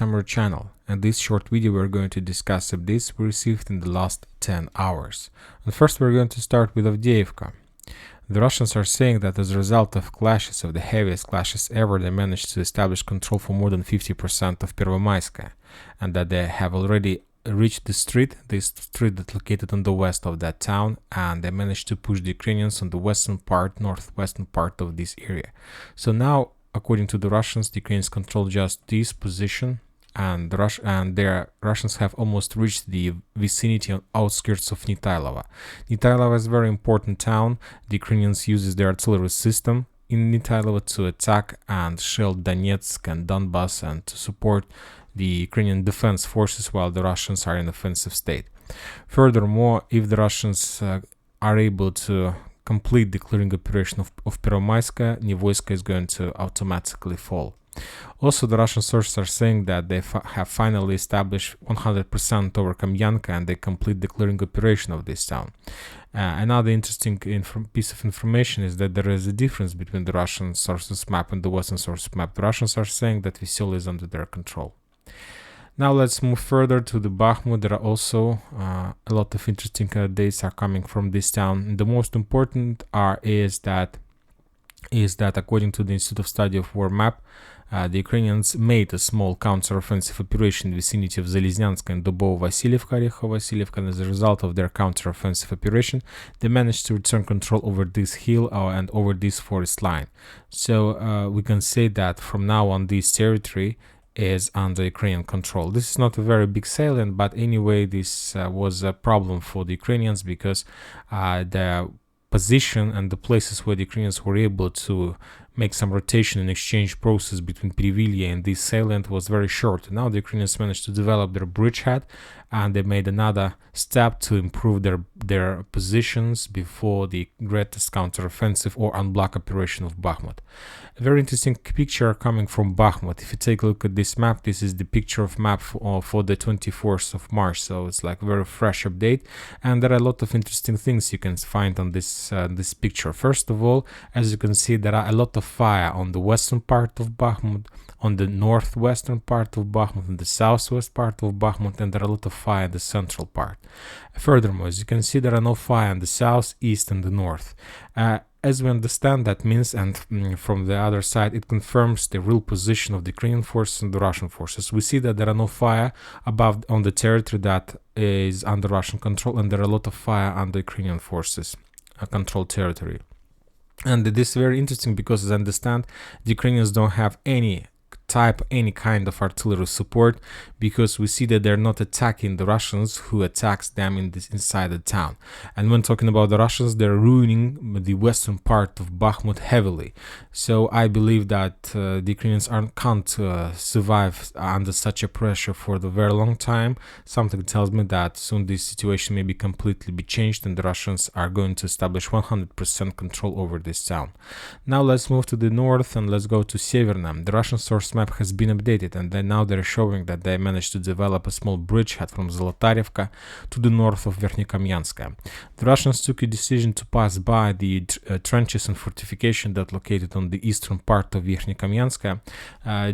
summary channel. In this short video we're going to discuss updates we received in the last 10 hours. And first we're going to start with Avdiivka. The Russians are saying that as a result of clashes, of the heaviest clashes ever, they managed to establish control for more than 50% of Pervomais, and that they have already reached this street that's located on the west of that town, and they managed to push the Ukrainians on the northwestern part of this area. So now, according to the Russians, the Ukrainians control just this position, and the Russians have almost reached the vicinity and outskirts of Nitailova. Nitailova is a very important town. The Ukrainians use their artillery system in Nitailova to attack and shell Donetsk and Donbass and to support the Ukrainian defense forces while the Russians are in offensive state. Furthermore, if the Russians are able to complete the clearing operation of Pervomaiska, Nivoiska is going to automatically fall. Also, the Russian sources are saying that they have finally established 100% over Kam&apos, and they complete the clearing operation of this town. Another interesting piece of information is that there is a difference between the Russian sources map and the Western source map. The Russians are saying that Veselye is under their control. Now let's move further to the Bakhmut. There are also a lot of interesting dates are coming from this town. And the most important is that according to the Institute of Study of War map, the Ukrainians made a small counter-offensive operation in the vicinity of Zalizyansk and Dubovo-Vasilivka, and as a result of their counter-offensive operation, they managed to return control over this hill and over this forest line. So we can say that from now on, this territory is under Ukrainian control. This is not a very big salient, but anyway, this was a problem for the Ukrainians because the position and the places where the Ukrainians were able to make some rotation and exchange process between Pervomais and this salient was very short. Now the Ukrainians managed to develop their bridgehead, and they made another step to improve their positions before the greatest counteroffensive or unblock operation of Bakhmut. A very interesting picture coming from Bakhmut. If you take a look at this map, this is the picture of map for the 24th of March, so it's like a very fresh update, and there are a lot of interesting things you can find on this picture. First of all, as you can see, there are a lot of fire on the western part of Bakhmut, on the northwestern part of Bakhmut, and the southwest part of Bakhmut, and there are a lot of fire in the central part. Furthermore, as you can see, there are no fire in the south, east, and the north. As we understand, that means, and from the other side, it confirms the real position of the Ukrainian forces and the Russian forces. We see that there are no fire above on the territory that is under Russian control, and there are a lot of fire under Ukrainian forces controlled territory. And this is very interesting because, as I understand, the Ukrainians don't have any kind of artillery support, because we see that they're not attacking the Russians who attacks them inside the town. And when talking about the Russians, they're ruining the western part of Bakhmut heavily. So I believe that the Ukrainians can't survive under such a pressure for the very long time. Something tells me that soon this situation may be completely changed, and the Russians are going to establish 100% control over this town. Now let's move to the north and let's go to Severna. The Russian source map has been updated, and now they're showing that they managed to develop a small bridgehead from Zolotarivka to the north of Verkhnyokamyanska. The Russians took a decision to pass by the trenches and fortification that located on the eastern part of Verkhnyokamyanska.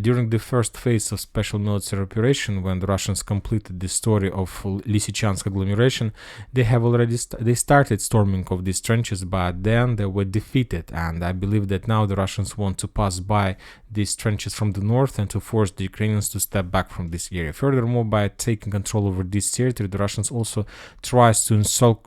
During the first phase of special military operation, when the Russians completed the story of Lysychansk agglomeration, they started storming of these trenches, but then they were defeated, and I believe that now the Russians want to pass by these trenches from the north and to force the Ukrainians to step back from this area. Furthermore, by taking control over this territory, the Russians also tries to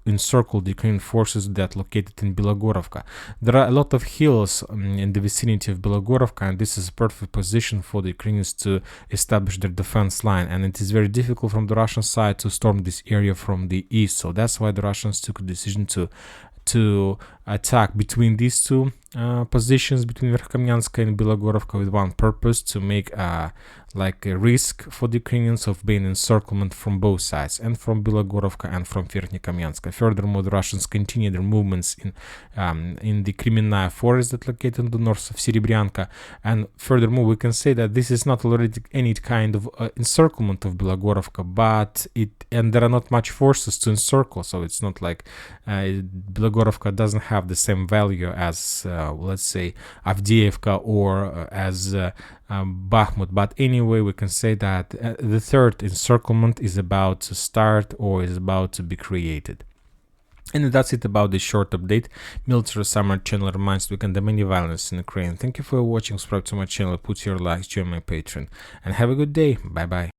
encircle the Ukrainian forces that located in Bilohorivka. There are a lot of hills in the vicinity of Bilohorivka, and this is a perfect position for the Ukrainians to establish their defense line, and it is very difficult from the Russian side to storm this area from the east. So that's why the Russians took a decision to attack between these two positions, between Verkhnyokamyanska and Bilohorivka, with one purpose: to make like a risk for the Ukrainians of being encirclement from both sides, and from Bilohorivka and from Verkhnyokamyanska. Furthermore, the Russians continue their movements in the Kremenная forest that located in the north of Serebryanka, and furthermore, we can say that this is not already any kind of encirclement of Bilohorivka, but there are not much forces to encircle, so it's not like Bilohorivka doesn't have have the same value as, let's say, Avdiivka or as Bakhmut. But anyway, we can say that the third encirclement is about to start or is about to be created. And that's it about this short update. Military Summer channel reminds you to condemn any violence in Ukraine. Thank you for watching. Subscribe to my channel, put your likes, join my Patreon, and have a good day. Bye bye.